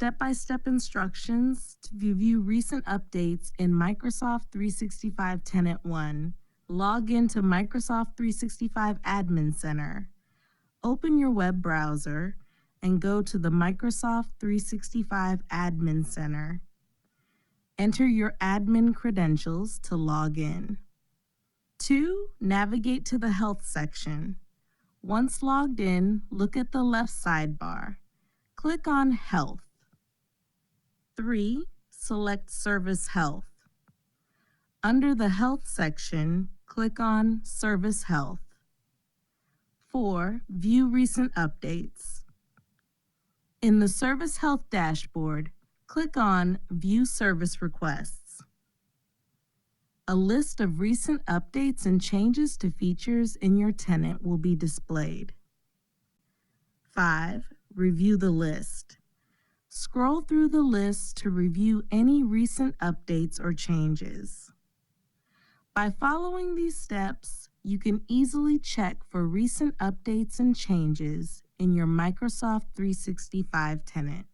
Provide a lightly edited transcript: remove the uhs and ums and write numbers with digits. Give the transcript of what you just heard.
step-by-step instructions to view recent updates in Microsoft 365 Tenant 1, log into Microsoft 365 Admin Center. Open your web browser and go to the Microsoft 365 Admin Center. Enter your admin credentials to log in. 2. Navigate to the Health section. Once logged in, look at the left sidebar. Click on Health. 3. Select Service Health. Under the Health section, click on Service Health. 4. View recent updates. In the Service Health dashboard, click on View Service Requests. A list of recent updates and changes to features in your tenant will be displayed. 5. Review the list. Scroll through the list to review any recent updates or changes. By following these steps, you can easily check for recent updates and changes in your Microsoft 365 tenant.